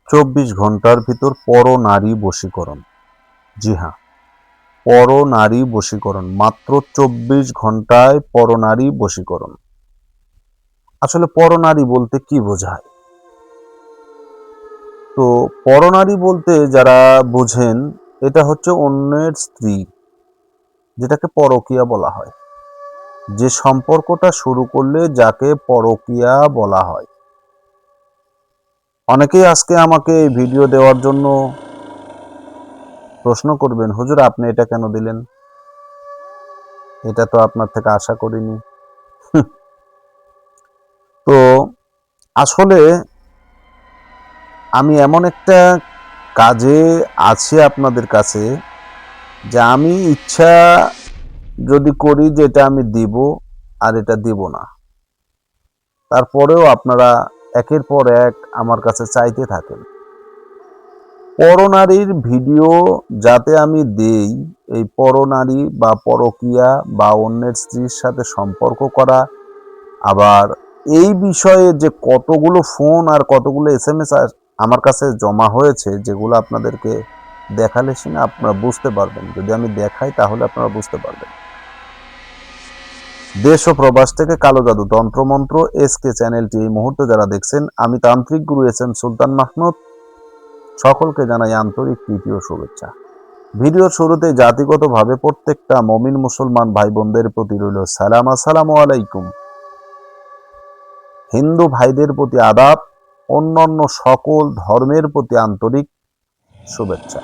24 ঘন্টার ভিতর পরনারী বশীকরণ। জি হ্যাঁ, পরনারী বশীকরণ, মাত্র 24 ঘন্টায় পরনারী বশীকরণ। আসলে পরনারী বলতে কি বোঝায়? তো পরনারী বলতে যারা বোঝেন, এটা হচ্ছে অন্যের স্ত্রী, যেটাকে পরকীয়া বলা হয়। যে সম্পর্কটা শুরু করলে যাকে পরকীয়া বলা হয়। অনেকেই আজকে আমাকে এই ভিডিও দেওয়ার জন্য প্রশ্ন করবেন, হুজুর আপনি এটা কেন দিলেন? এটা তো আপনার থেকে আশা করিনি। তো আসলে আমি এমন একটা কাজে আছি আপনাদের কাছে, যে আমি ইচ্ছা যদি করি যে এটা আমি দিব আর এটা দিব না, তারপরেও আপনারা একের পর এক আমার কাছে চাইতে থাকেন। পরনারীর ভিডিও যাতে আমি দেই, এই পরনারী বা পরকীয়া বা অন্যের স্ত্রীর সাথে সম্পর্ক করা, আবার এই বিষয়ে যে কতগুলো ফোন আর কতগুলো SMS আমার কাছে জমা হয়েছে, যেগুলো আপনাদেরকে দেখালে সিনা আপনারা বুঝতে পারবেন। যদি আমি দেখাই তাহলে আপনারা বুঝতে পারবেন। দেশ ও প্রবাস থেকে কালো জাদু তন্ত্রমন্ত্র SK চ্যানেলটি এই মুহূর্তে যারা দেখছেন, আমি তান্ত্রিক গুরু SM সুলতান মাহমুদ সকলকে জানাই আন্তরিক প্রীতি ও শুভেচ্ছা। ভিডিওর শুরুতে জাতিগতভাবে প্রত্যেকটা মমিন মুসলমান ভাই বোনদের প্রতি রইল সালাম, আসসালামু আলাইকুম। হিন্দু ভাইদের প্রতি আদাব, অন্যান্য সকল ধর্মের প্রতি আন্তরিক শুভেচ্ছা।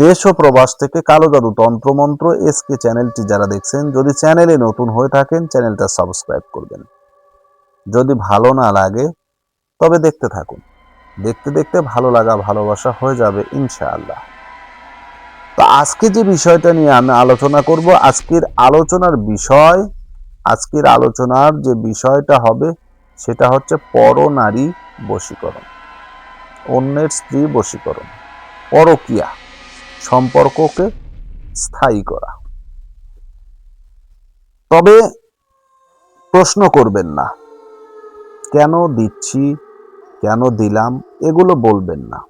দেশ ও প্রবাস থেকে কালো জাদু তন্ত্রমন্ত্র SK চ্যানেলটি যারা দেখছেন, যদি চ্যানেলে নতুন হয়ে থাকেন চ্যানেলটা সাবস্ক্রাইব করবেন। যদি ভালো না লাগে তবে দেখতে থাকুন, দেখতে দেখতে ভালো লাগা ভালোবাসা হয়ে যাবে ইনশাআল্লাহ। তো আজকে যে বিষয়টা নিয়ে আমি আলোচনা করব, আজকের আলোচনার যে বিষয়টা হবে সেটা হচ্ছে পরনারী বশীকরণ, অন্যের স্ত্রী বশীকরণ, পরকীয়া, সম্পর্ককে স্থায়ী করা। তবে প্রশ্ন করবেন না, কেন দিচ্ছি, কেন দিলাম, এগুলো বলবেন না।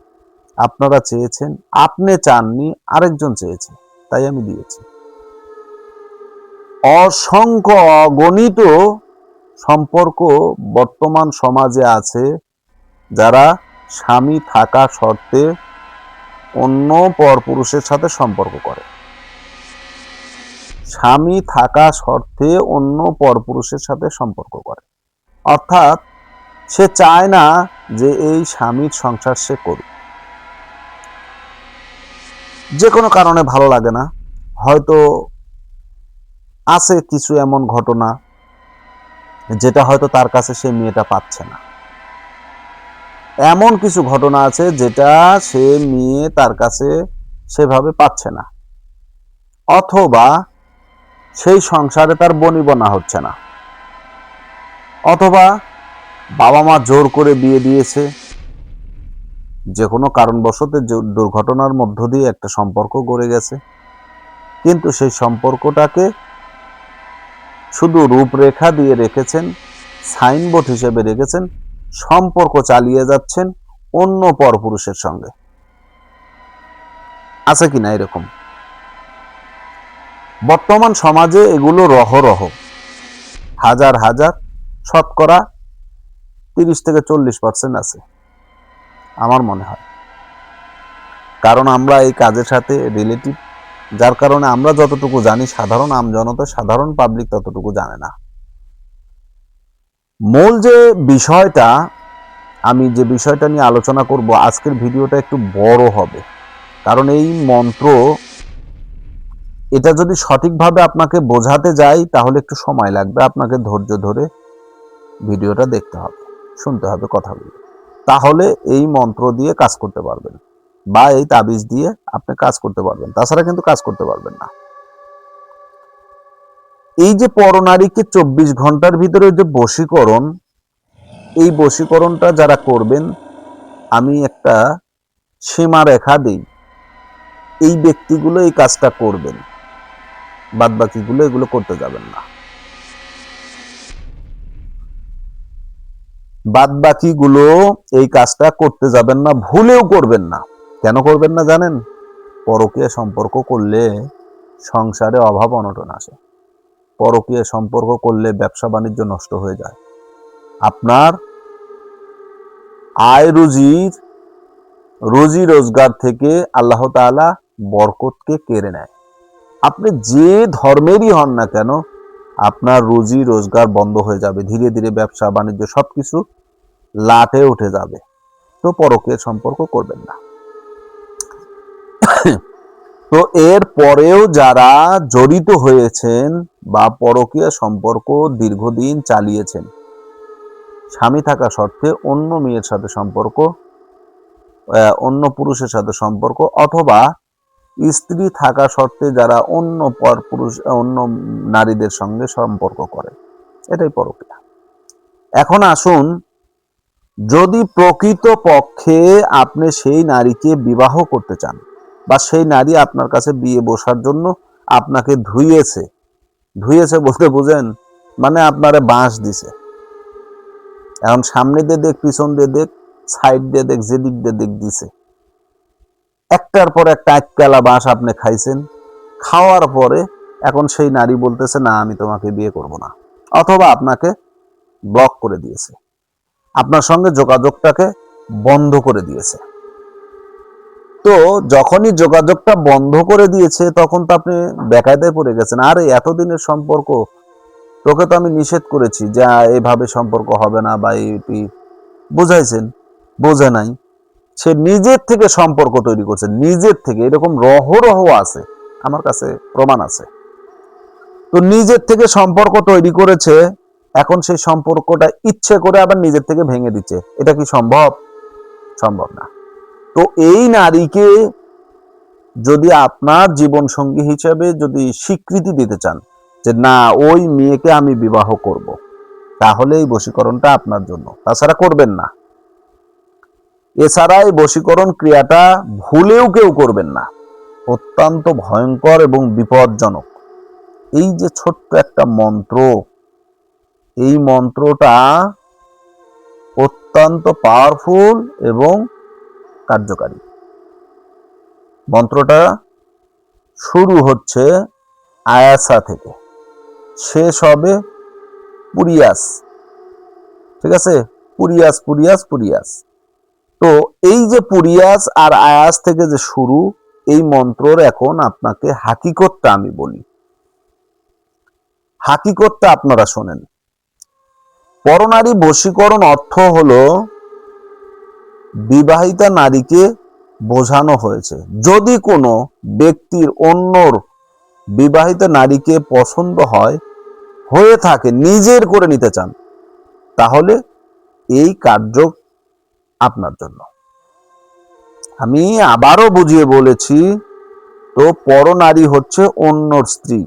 আপনারা চেয়েছেন, আপনি চাননি, আরেকজন চেয়েছে, তাই আমি দিয়েছি। অসংখ্য অগণিত সম্পর্ক বর্তমান সমাজে আছে, যারা স্বামী থাকা শর্তে অন্য পরপুরুষের সাথে সম্পর্ক করে। স্বামী থাকা শর্তে অন্য পরপুরুষের সাথে সম্পর্ক করে, অর্থাৎ সে চায় না যে এই স্বামীর সংসার সে করুক। যে কোনো কারণে ভালো লাগে না, হয়তো আছে কিছু এমন ঘটনা যেটা হয়তো তার কাছে সে মেয়েটা পাচ্ছে না। এমন কিছু ঘটনা আছে যেটা সে মেয়ে তার কাছে সেভাবে পাচ্ছে না, অথবা সেই সংসারে তার বনিবনা হচ্ছে না, অথবা বাবা মা জোর করে বিয়ে দিয়েছে, যে কোনো কারণবশত দুর্ঘটনার মধ্য দিয়ে একটা সম্পর্ক গড়ে গেছে, কিন্তু সেই সম্পর্কটাকে শুধু রূপরেখা দিয়ে রেখেছেন, সাইনবোর্ড হিসেবে রেখেছেন, সম্পর্ক চালিয়ে যাচ্ছেন অন্য পরপুরুষের সঙ্গে। আছে কিনা এরকম? বর্তমান সমাজে এগুলো রহরহ, হাজার হাজার, শতকরা 30 থেকে 40% আছে আমার মনে হয়। কারণ আমরা এই কাজের সাথে রিলেটিভ, যার কারণে আমরা যতটুকু জানি সাধারণ আমজনতা, সাধারণ পাবলিক ততটুকু জানে না। মূল যে বিষয়টা, আমি যে বিষয়টা নিয়ে আলোচনা করব, আজকের ভিডিওটা একটু বড় হবে, কারণ এই মন্ত্র, এটা যদি সঠিকভাবে আপনাকে বোঝাতে যাই তাহলে একটু সময় লাগবে। আপনাকে ধৈর্য ধরে ভিডিওটা দেখতে হবে, শুনতে হবে কথাগুলো, তাহলে এই মন্ত্র দিয়ে কাজ করতে পারবেন, বা এই তাবিজ দিয়ে আপনি কাজ করতে পারবেন, তাছাড়া কিন্তু কাজ করতে পারবেন না। এই যে পরনারীকে 24 ঘন্টার ভিতরে যে বশীকরণ, এই বশীকরণটা যারা করবেন, আমি একটা সীমারেখা দিই, এই ব্যক্তিগুলো এই কাজটা করবেন, বাদবাকিগুলো এগুলো করতে যাবেন না। বাদ বাকিগুলো এই কাজটা করতে যাবেন না, ভুলেও করবেন না। কেন করবেন না জানেন? পরকীয়া সম্পর্ক করলে সংসারে অভাব অনটন আসে। পরকীয়া সম্পর্ক করলে ব্যবসা বাণিজ্য নষ্ট হয়ে যায়। আপনার আয় রুজি রোজগার থেকে আল্লাহ তাআলা বরকতকে কেড়ে নেয়। আপনি যে ধর্মেরই হন না কেন, আপনার রুজি রোজগার বন্ধ হয়ে যাবে। ধীরে ধীরে ব্যবসা বাণিজ্য সবকিছু লাটে উঠে যাবে। তো পরকীয়া সম্পর্ক করবেন না। তো এর পরেও যারা জড়িত হয়েছেন বা পরকীয়া সম্পর্ক দীর্ঘদিন চালিয়েছেন, স্বামী থাকা সত্ত্বে অন্য মেয়ের সাথে সম্পর্ক, অন্য পুরুষের সাথে সম্পর্ক, অথবা স্ত্রী থাকা সত্ত্বে যারা অন্য নারীদের সঙ্গে সম্পর্ক করে, এটাই পরকীয়া। এখন আসুন, যদি প্রকৃত পক্ষে আপনি সেই নারীকে বিবাহ করতে চান বা সেই নারী আপনার কাছে বিয়ে বসার জন্য আপনাকে ধুইয়েছে বলতে বুঝেন, মানে আপনারে বাঁশ দিছে। এখন সামনে দিয়ে দেখ, পিছন দিয়ে দেখ, সাইড দিয়ে দেখ, যেদিক দিয়ে দেখ দিছে, একটার পর একটা এককালা বাঁশ আপনি খাইছেন। খাওয়ার পরে এখন সেই নারী বলতেছে না, আমি তোমাকে বিয়ে করব না, অথবা আপনাকে ব্লক করে দিয়েছে, আপনার সঙ্গে যোগাযোগটাকে বন্ধ করে দিয়েছে। তো যখনই যোগাযোগটা বন্ধ করে দিয়েছে, তখন তো আপনি বেকায়দায় পড়ে গেছেন। আরে এতদিনের সম্পর্ক, তোকে তো আমি নিষেধ করেছি যে এভাবে সম্পর্ক হবে না, বা এটি বুঝাইছেন, বোঝে নাই। সে নিজের থেকে সম্পর্ক তৈরি করছে, নিজের থেকে। এরকম রহ আছে, আমার কাছে প্রমাণ আছে। তো নিজের থেকে সম্পর্ক তৈরি করেছে, এখন সেই সম্পর্কটা ইচ্ছে করে আবার নিজের থেকে ভেঙে দিচ্ছে। এটা কি সম্ভব? সম্ভব না। তো এই নারীকে যদি আপনার জীবন সঙ্গী হিসেবে যদি স্বীকৃতি দিতে চান যে না, ওই মেয়েকে আমি বিবাহ করব, তাহলে এই বশীকরণটা আপনার জন্য, তাছাড়া করবেন না। এছাড়া এই বশীকরণ ক্রিয়াটা ভুলেও কেউ করবেন না, অত্যন্ত ভয়ঙ্কর এবং বিপজ্জনক। এই যে ছোট্ট একটা মন্ত্র, এই মন্ত্রটা অত্যন্ত পাওয়ারফুল এবং কার্যকারী। মন্ত্রটা শুরু হচ্ছে আয়াসা থেকে, শেষ হবে পুরিয়াস। ঠিক আছে? পুরিয়াস পুরিয়াস পুরিয়াস। তো এই যে পুরিয়াস আর আয়াস থেকে যে শুরু, এই মন্ত্রর এখন আপনাকে হাকিকতটা আমি বলি। হাকিকতটা আপনারা শোনেন। পরনারী বশীকরণ অর্থ হলো বিবাহিতা নারীকে বোঝানো হয়েছে, যদি কোনো ব্যক্তির অন্যর বিবাহিতা নারীকে পছন্দ হয়ে থাকে, নিজের করে নিতে চান, তাহলে এই কার্য আপনার জন্য। আমি আবারও বুঝিয়ে বলেছি, তো পরনারী হচ্ছে অন্যর স্ত্রী।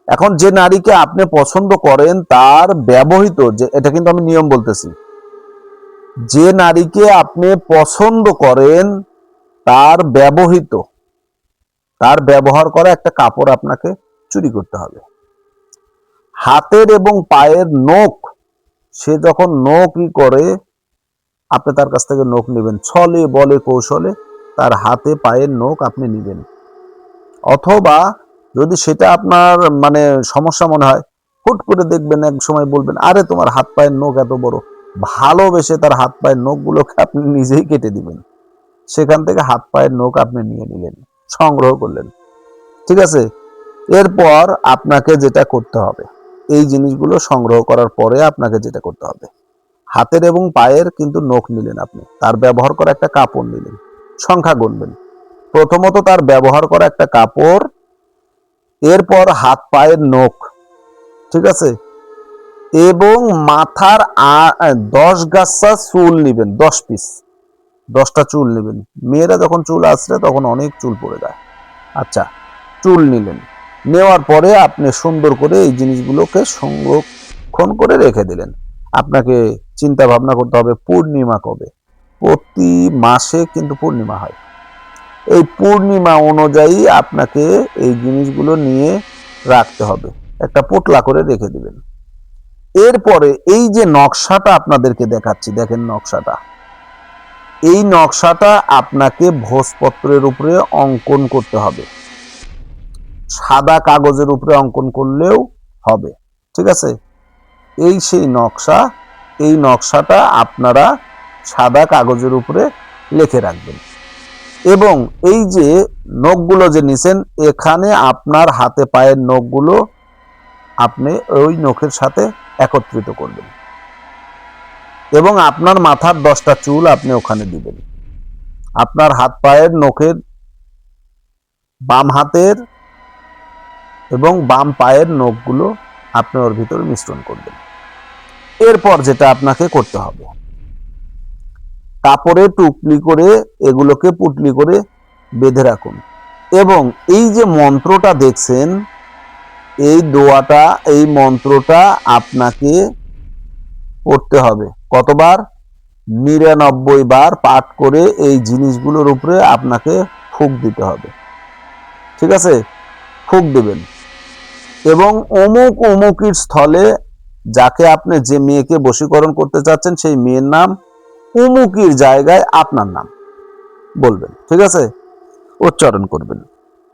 এখন যে নারীকে আপনি পছন্দ করেন, তার ব্যবহৃত, যে এটা কিন্তু আমি নিয়ম বলতেছি, যে নারীকে আপনি পছন্দ করেন তার ব্যবহার করা একটা কাপড় আপনাকে চুরি করতে হবে। হাতের এবং পায়ের নখ, সে যখন নখই করে, আপনি তার কাছ থেকে নখ নেবেন, ছলে বলে কৌশলে তার হাতে পায়ের নখ আপনি নেবেন। অথবা যদি সেটা আপনার মানে সমস্যা মনে হয়, হুট করে দেখবেন, এক সময় বলবেন, আরে তোমার হাত পায়ের নখ এত বড়, ভালোবেসে তার হাত পায়ের নখগুলোকে আপনি নিজেই কেটে দিবেন। সেখান থেকে হাত পায়ের নখ আপনি নিয়ে নিলেন, সংগ্রহ করলেন। ঠিক আছে? এরপর আপনাকে যেটা করতে হবে, এই জিনিসগুলো সংগ্রহ করার পরে আপনাকে যেটা করতে হবে, হাতের এবং পায়ের কিন্তু নখ নিলেন আপনি, তার ব্যবহার করা একটা কাপড় নিলেন, সংখ্যা গুনবেন। প্রথমত তার ব্যবহার করা একটা কাপড়, এরপর হাত পায়ের নখ, ঠিক আছে, এবং মাথার 10 গাছা চুল নিবেন, 10 পিস, 10টা চুল নেবেন। মেয়েরা যখন চুল আসছে তখন অনেক চুল পড়ে যায়। আচ্ছা, চুল নিলেন, নেওয়ার পরে আপনি সুন্দর করে এই জিনিসগুলোকে সংরক্ষণ করে রেখে দিলেন। আপনাকে চিন্তা ভাবনা করতে হবে পূর্ণিমা কবে। প্রতি মাসে কিন্তু পূর্ণিমা হয়। এই পূর্ণিমা অনুযায়ী আপনাকে এই জিনিসগুলো নিয়ে রাখতে হবে, একটা পোটলা করে রেখে দিবেন। এরপরে এই যে নকশাটা আপনাদেরকে দেখাচ্ছি, দেখেন নকশাটা, এই নকশাটা আপনাকে ভোজপত্রের উপরে অঙ্কন করতে হবে। সাদা কাগজের উপরে অঙ্কন করলেও হবে, ঠিক আছে? এই সেই নকশা, এই নকশাটা আপনারা সাদা কাগজের উপরে লিখে রাখবেন। এবং এই যে নখগুলো যে নিছেন, এখানে আপনার হাতে পায়ের নখগুলো আপনি ওই নখের সাথে একত্রিত করবেন এবং আপনার মাথার 10টা চুল আপনি ওখানে দিবেন। আপনার হাত পায়ের নখের বাম হাতের এবং বাম পায়ের নখগুলো আপনি ওর ভিতরে মিশ্রণ করবেন। এরপর যেটা আপনাকে করতে হবে, কাপড়ে টুকলি করে এগুলোকে পুটলি করে বেঁধে রাখুন। এবং এই যে মন্ত্রটা দেখছেন, এই দোয়াটা, এই মন্ত্রটা আপনাকে পড়তে হবে কতবার? 99 বার পাঠ করে এই জিনিসগুলোর উপরে আপনাকে ফুঁক দিতে হবে, ঠিক আছে? ফুঁক দিবেন এবং অমুক অমুকের স্থলে, যাকে আপনি যে মেয়েকে বশীকরণ করতে চাচ্ছেন সেই মেয়ের নাম, অমুকের জায়গায় আপনার নাম বলবেন, ঠিক আছে? উচ্চারণ করবেন।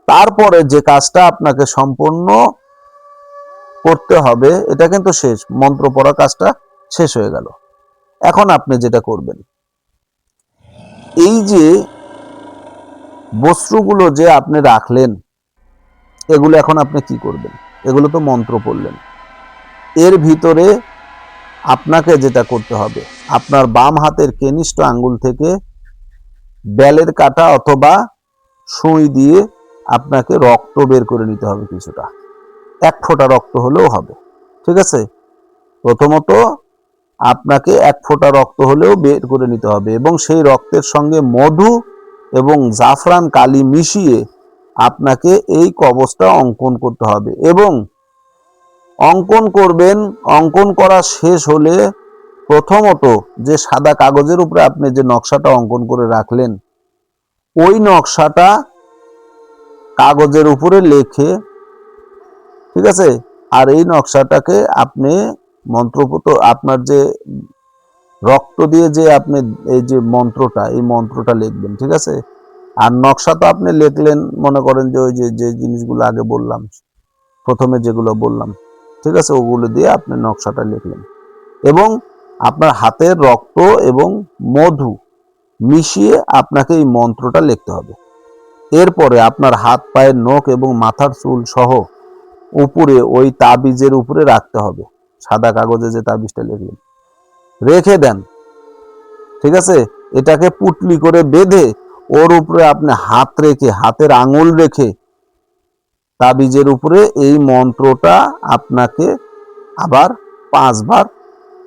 তারপরে যে কাজটা আপনাকে সম্পূর্ণ করতে হবে, এটা কিন্তু শেষ, মন্ত্র পড়া কাজটা শেষ হয়ে গেল। এখন আপনি যেটা করবেন, এই যে বস্ত্রগুলো যে আপনি রাখলেন, এগুলো এখন আপনি কি করবেন? এগুলো তো মন্ত্র পড়লেন, এর ভিতরে আপনাকে যেটা করতে হবে, আপনার বাম হাতের কনিষ্ঠ আঙ্গুল থেকে বেলের কাঁটা অথবা সুই দিয়ে আপনাকে রক্ত বের করে নিতে হবে কিছুটা, 1 ফোঁটা রক্ত হলেও হবে, ঠিক আছে? প্রথমত আপনাকে 1 ফোঁটা রক্ত হলেও বের করে নিতে হবে এবং সেই রক্তের সঙ্গে মধু এবং জাফরান কালি মিশিয়ে আপনাকে এই কবচটা অঙ্কন করতে হবে। এবং অঙ্কন করবেন, অঙ্কন করা শেষ হলে প্রথমত যে সাদা কাগজের উপরে আপনি যে নকশাটা অঙ্কন করে রাখলেন, ওই নকশাটা কাগজের উপরে লেখে, ঠিক আছে? আর এই নকশাটাকে আপনি মন্ত্রপুত, আপনার যে রক্ত দিয়ে যে আপনি এই যে মন্ত্রটা, এই মন্ত্রটা লিখবেন, ঠিক আছে? আর নকশা তো আপনি লিখলেন, মনে করেন যে ওই যে জিনিসগুলো আগে বললাম, প্রথমে যেগুলো বললাম, ঠিক আছে, ওগুলো দিয়ে আপনি নকশাটা লিখলেন এবং আপনার হাতের রক্ত এবং মধু মিশিয়ে আপনাকে এই মন্ত্রটা লিখতে হবে। এরপরে আপনার হাত পায়ের নখ এবং মাথার চুল সহ উপরে ওই তাবিজের উপরে রাখতে হবে, সাদা কাগজে যে তাবিজটা লিখলেন রেখে দেন, ঠিক আছে? এটাকে পুটলি করে বেঁধে ওর উপরে আপনি হাত রেখে, হাতের আঙুল রেখে তাবিজের উপরে এই মন্ত্রটা আপনাকে আবার 5 বার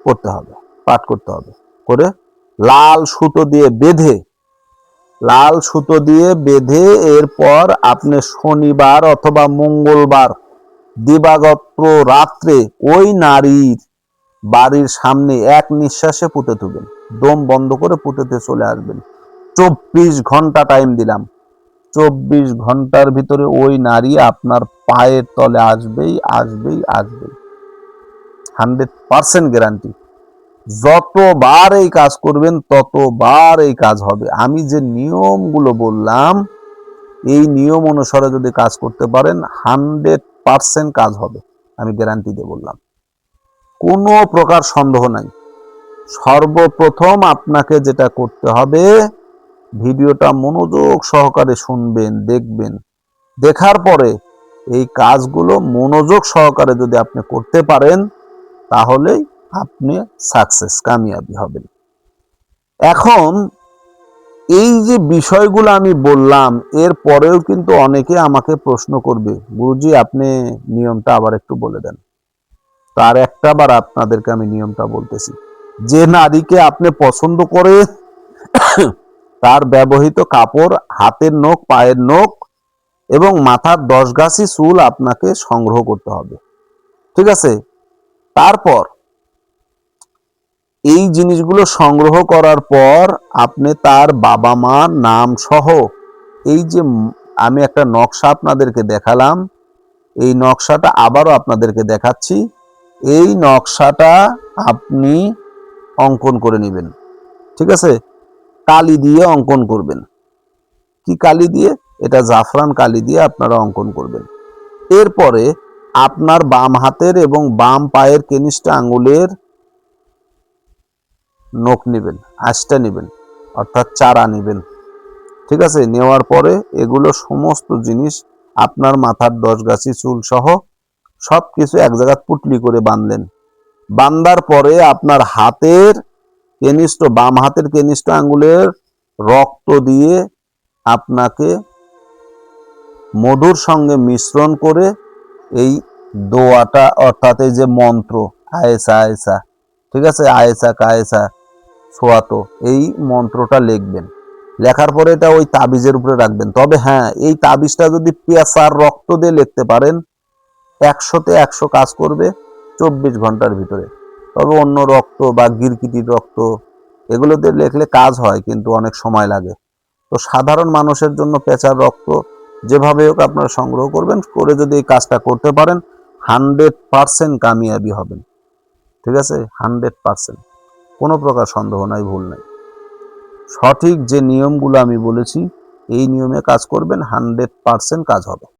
করতে হবে, পাঠ করতে হবে। করে লাল সুতো দিয়ে বেঁধে, লাল সুতো দিয়ে বেঁধে এরপর আপনি শনিবার অথবা মঙ্গলবার দিবাগত রাত্রে ওই নারীর বাড়ির সামনে এক নিঃশ্বাসে পুঁতে তুলবেন, দম বন্ধ করে পুঁতেতে চলে আসবেন। 24 ঘন্টা টাইম দিলাম, 24 ঘন্টার ভিতরে ওই নারী আপনার পায়ের তলে আসবেই আসবেই আসবেই, 100% গ্যারান্টি। যতবার এই কাজ করবেন ততবার এই কাজ হবে। আমি যে নিয়মগুলো বললাম, এই নিয়ম অনুসারে যদি কাজ করতে পারেন 100% কাজ হবে, আমি গ্যারান্টি দিয়ে বললাম, কোনো প্রকার সন্দেহ নাই। সর্বপ্রথম আপনাকে যেটা করতে হবে, ভিডিওটা মনোযোগ সহকারে শুনবেন, দেখবেন, দেখার পরে এই কাজগুলো মনোযোগ সহকারে যদি আপনি করতে পারেন, তাহলেই আপনি সাকসেস, কামিয়াবি হবেন। এখন এই যে বিষয়গুলো আমি বললাম, এর পরেও কিন্তু অনেকে আমাকে প্রশ্ন করবে, গুরুজি আপনি নিয়মটা আবার একটু বলে দেন। তার একটা বার আপনাদেরকে আমি নিয়মটা বলতেছি। যে নারীকে আপনি পছন্দ করে তার ব্যবহৃত কাপড়, হাতের নখ, পায়ের নখ এবং মাথার 10 গাছি চুল আপনাকে সংগ্রহ করতে হবে, ঠিক আছে? তারপর এই জিনিসগুলো সংগ্রহ করার পর আপনি তার বাবা মার নাম সহ, এই যে আমি একটা নকশা আপনাদেরকে দেখালাম, এই নকশাটা আবারও আপনাদেরকে দেখাচ্ছি, এই নকশাটা আপনি অঙ্কন করে নেবেন। ঠিক আছে, কালি দিয়ে অঙ্কন করবেন। কি কালি দিয়ে? এটা জাফরান কালি দিয়ে আপনারা অঙ্কন করবেন। এরপরে আপনার বাম হাতের এবং বাম পায়ের কনিষ্ঠ আঙ্গুলের নখ নেবেন, আঁশটা নেবেন, অর্থাৎ চারা নেবেন। ঠিক আছে, নেওয়ার পরে এগুলো সমস্ত জিনিস আপনার মাথার 10 গাছি চুল সহ সবকিছু এক জায়গায় পুটলি করে বাঁধলেন। বাঁধার পরে আপনার হাতের কনিষ্ঠ, বাম হাতের কনিষ্ঠ আঙ্গুলের রক্ত দিয়ে আপনাকে মধুর সঙ্গে মিশ্রণ করে এই দোয়াটা, অর্থাৎ এই যে মন্ত্র আয়েসা আয়েসা, ঠিক আছে, আয়েসা কায়েসা সোয়াতো, এই মন্ত্রটা লিখবেন। লেখার পরে এটা ওই তাবিজের উপরে রাখবেন। তবে হ্যাঁ, এই তাবিজটা যদি পেঁচার রক্ত দিয়ে লিখতে পারেন 100তে 100 কাজ করবে 24 ঘন্টার ভিতরে। তবে অন্য রক্ত বা গিরকিটির রক্ত এগুলো দিয়ে লিখলে কাজ হয়, কিন্তু অনেক সময় লাগে। তো সাধারণ মানুষের জন্য পেঁচার রক্ত যেভাবে হোক আপনারা সংগ্রহ করবেন, করে যদি এই কাজটা করতে পারেন 100% কামিয়াবি হবেন। ঠিক আছে, 100%, কোনো প্রকার সন্দেহ নাই, ভুল নাই। সঠিক যে নিয়মগুলো আমি বলেছি এই নিয়মে কাজ করবেন, 100% কাজ হবে।